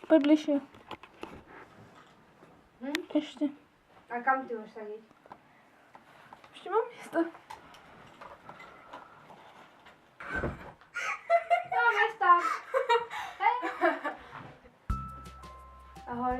Poď bližšie. Ešte. A kam ty budeš sadiť? Ešte mám miesto. No, nestav. Hej. Ahoj.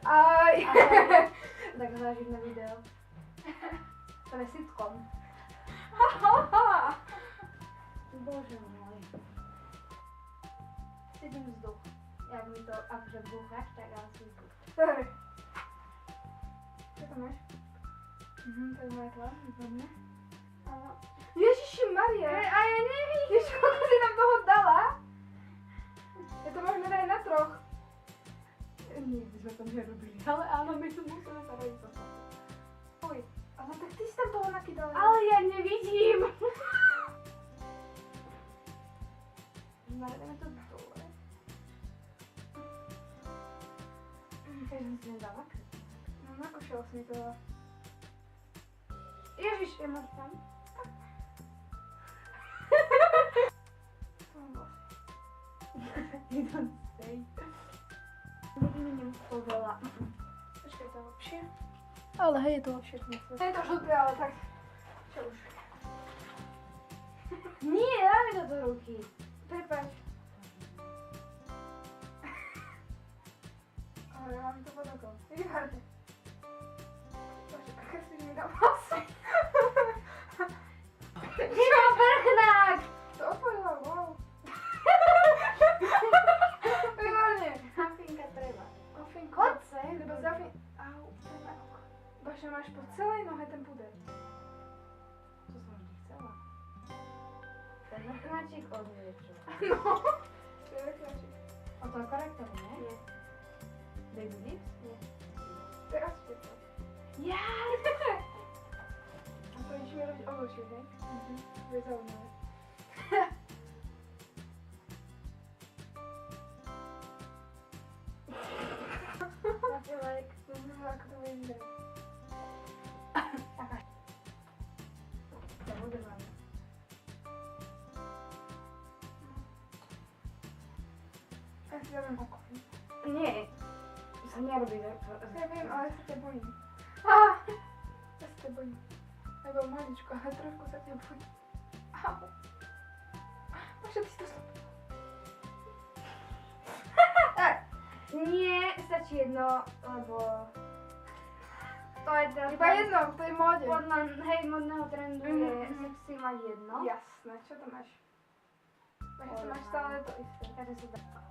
Aj. Ahoj. Tak zážitné video. To je sitcom. Bože môj. Sedím vzduch. Jak mi to akože vdúchaš, tak asi vzduch. Hej. Čo to máš? To je moja tvár, výborné. Áno. Ježiši Maria. A ja neviem. Ježiš, koľko si nám toho dala? Ja to môžeme dať na troch. Nikdy sme to nerobili. Ale áno, my tu musíme sa robiť toto. Uj, ale tak ty si tam toho nakydala. Ale ja nevidím. Dáme to dole. Takže som si nedala. No na košel si mi to dala. Ježiš, ja máš tam. You don't say. Nevidím to veľa. Počkaj, to je lepšie. Ale hej, je to lepšie. Je to žlté, ale tak... Čo už? Nie, daj mi to do ruky. Prepáč. Ale ja mám to pod okom. Výborné. Bože, aké si mi dal vlasy. Čo, vrchnák! To otvorila, wow. Výborne. Hafinka treba. Ofinko. Chod sem. Lebo zafin... Au, treba oko. Bože, máš po celej nohe ten puder. To som vždy chcela. Ten vrchnáčik od niečo. No. To je vrchnáčik. O to korektor, nie? Nie. Baby lips? Nie. Teraz je to. Jaj! A to ideme robiť ovočie, hej? To je zaujímavé. Na pilek. Ako to bude vyzerať. To bude vám. Ja si dávam oko. Nie. To sa nerobí. Ja viem, ale sa ťa bojím. Ja sa ťa bojím. Lebo maličko, ale trošku sa ťa bojím. Au. Bože, ty si to slúbil. Nie, stačí jedno, lebo... To je teraz... Iba jedno, v tej móde. Podľa, hej, modného trendu je Mhm. sexy mať jedno. Jasné, čo to máš? Máš to máš stále to isté. Takže sa dá.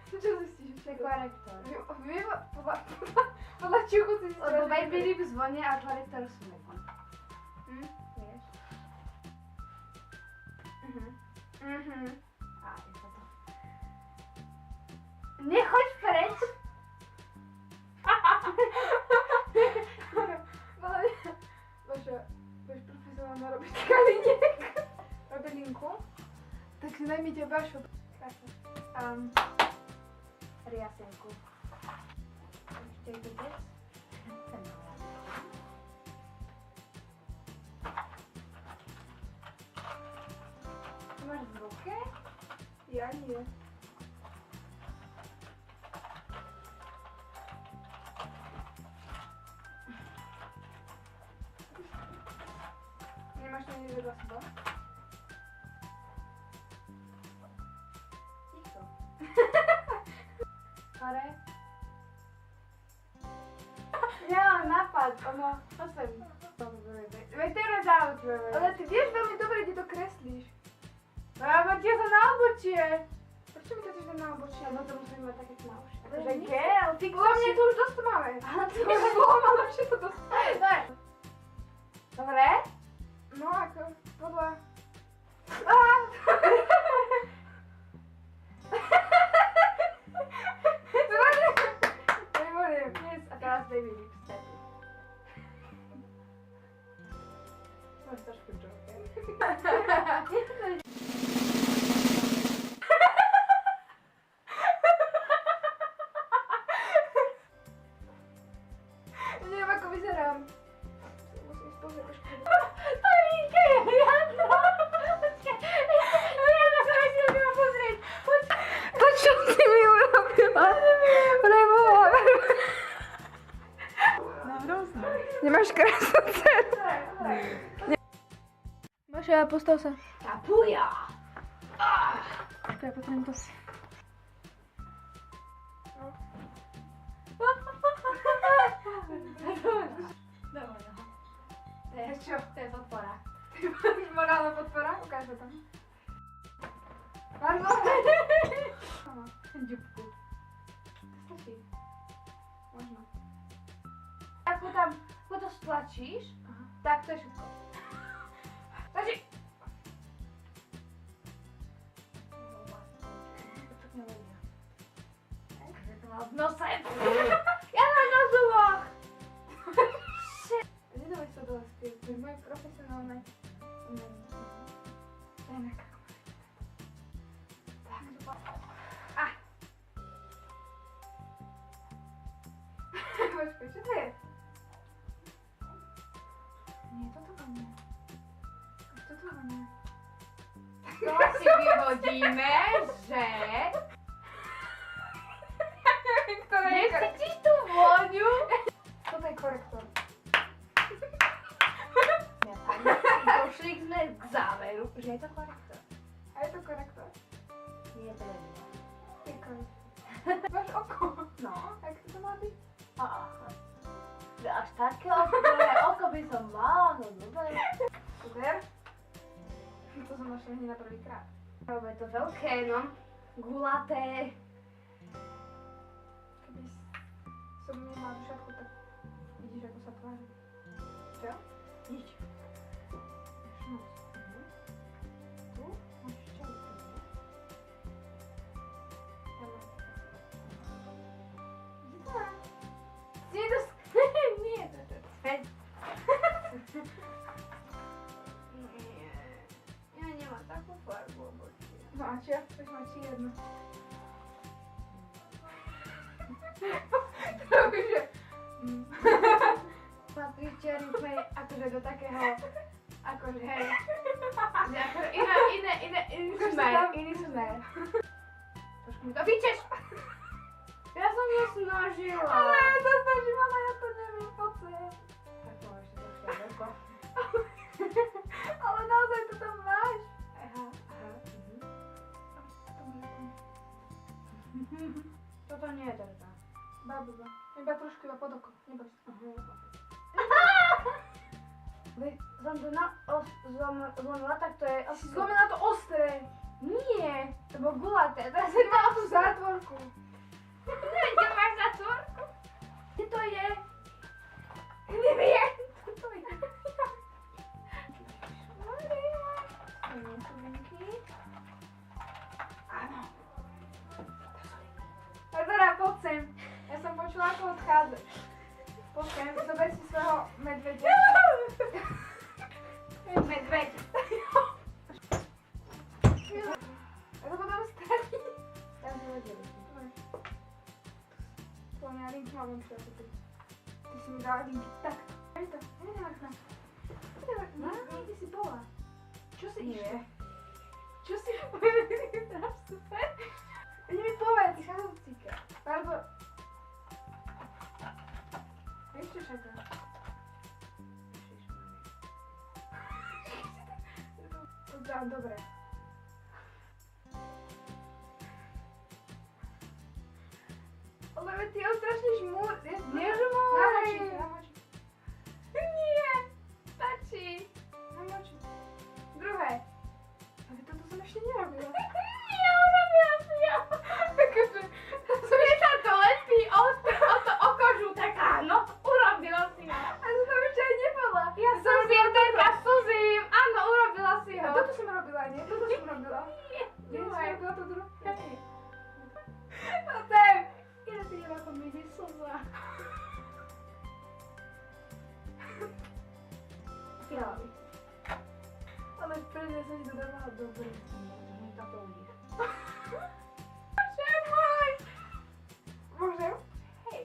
Čo zistíš? To je korektor. Podľa čuchu si si Lebo baby lips vonia a korektor sú meko. Vieš? A je to to. Nechoď preč! Bože, budeš profesionálna robiť kaliniek. Robelinku. Tak si daj mi teba šup. Riasenku. Ešte je vec. Ten malá. Máš v ruke? Ja nie. Nemáš to niekde vedľa seba? Ticho. Hore. Nemám nápad, ono, osem. Veď teraz zautujeme. Ale ty vieš veľmi dobre, kde to kreslíš. Lebo tie sa na obočie. Prečo mi to chceš dať na obočie? Lebo to musíme mať také tmavšie. Akože gel, ty Podľa mňa to už dosť máme. Ale to Už bolo ma lepšie to dosť. Dobre? No ako, podľa... Výborne. Yes, a teraz baby lips. Máš trošku joker. Neviem, ako vyzerám. Musím si pozrieť trošku. To je jedno. Počkaj, ja sa myslím, že ma pozrieť. To čo si máš krásnou dceru. Maša, postav sa. Tapuja! Počkaj, potrebujem to. Dobre, no. To je čo? To je podpora. Morálna podpora? Ukáž to tam. Pardon. Ďubku. To stačí. Možno. Ako tam, ako to stlačíš, tak to je všetko. Stačí! Tak nevedia. Takže to mal v nose. Ja mám na zuboch! Nedávaj sa do lásky, to je moje profesionálne umenie. Dajme kako. Tak, to bolo. Počkaj, čo to je? Nie, toto vám nie. Toto vám nie. To si vyhodíme, že... Neviem, ktoré je korektor. Necítiš tú vôňu? Toto je korektor. Došli sme k záveru, že je to korektor. A je to korektor? Nie, to neviem. Je korektor. Máš oko. No. Jak to má byť? Až také oko by som mala, no dobre. Super. To som našla hneď na prvýkrát. Robí to veľké, no. Gulaté. Keby som nemala dušatku, tak vidíš, ako sa tvári. Čo? Nič. Máš nos. Tu máš šťavku. Kde to má? Nie, to... Nie, to je späť. Nie. Ja nemám takú farbu obočí. No a čo? Chceš mať čiernu. To už je... Patrí černý smer akože do takého, akože hej. Iný smer. Trošku mi to vyčeš! Ja som ju snažila. Ale ja sa snažím, ale ja to neviem, poď sem. Tak to ešte trošku ďaleko. Ale naozaj to tam máš. Aha. Toto nie je teda. Babuba. Iba trošku, iba pod oko. Neboj sa. Som to zlomila, tak to je... Si zlomila to ostré. Nie, to bolo gulaté. Teraz je to Tú zátvorku. Kde máš zatvorku? Kde to je? Neviem. To je. To nie sú linky. Áno. A teda poď sem. Ja som počula, ako odchádzaš. Poď sem, zober si svojho medvedia. Medveď. Ja to potom stratí. Tam je vedeli. Poďme, ja linky mám lepšie ako ty. Ty si mi dala linky takto. Hej to, nedávak na. Kde si bola? Čo si Nie. išla? Čo si... Teraz super. Ani mi povedz, chalúcika. Pardon. Vieš čo čaká? Pozdravím, dobre. Ale ty ho strašne žmúr. Nežmúr. Namočiť. Nie. Stačí. Namočiť. Druhé. Ale toto som ešte nerobila. Nie, urobila si ja. Akože... Mne sa to lepí o to kožu, tak áno, urobila si ho. A to som ešte aj nebola. Ja slzím, teďka slzím. Áno, urobila si A ho. toto som robila, nie? Toto som robila. Nie, Nie som nie. robila to druhé? Hej. A ten. Ja si iba to mi vyslzla. Fialový. Ale prvne som ti to dávala dobre. Nie, to uvidíš. Bože môj! Môžem? Hej.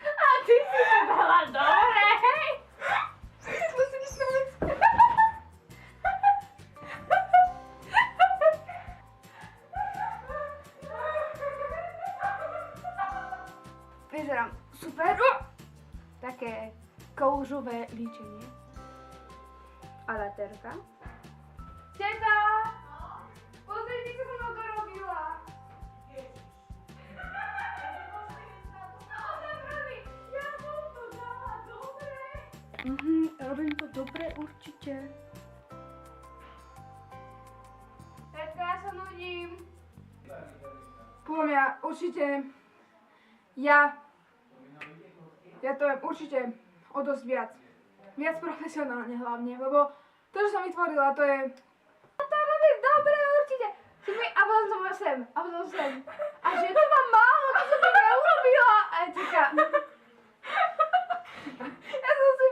A ty si to dala dobre, hej? Musím snáť. nové líčenie. A laterka. Teta! Pozrite, čo som to robila. Ja som to dala dobre. Robím to dobre určite. Tetka, ja sa nudím. Podľa mňa určite ja to viem určite o dosť viac. Viac profesionálne hlavne, lebo to, čo som vytvorila, to je... Ja to robím dobre určite. A potom som sem, a potom sem. A že to mám málo, to som mi neurobila. A ja čaká. Ja som si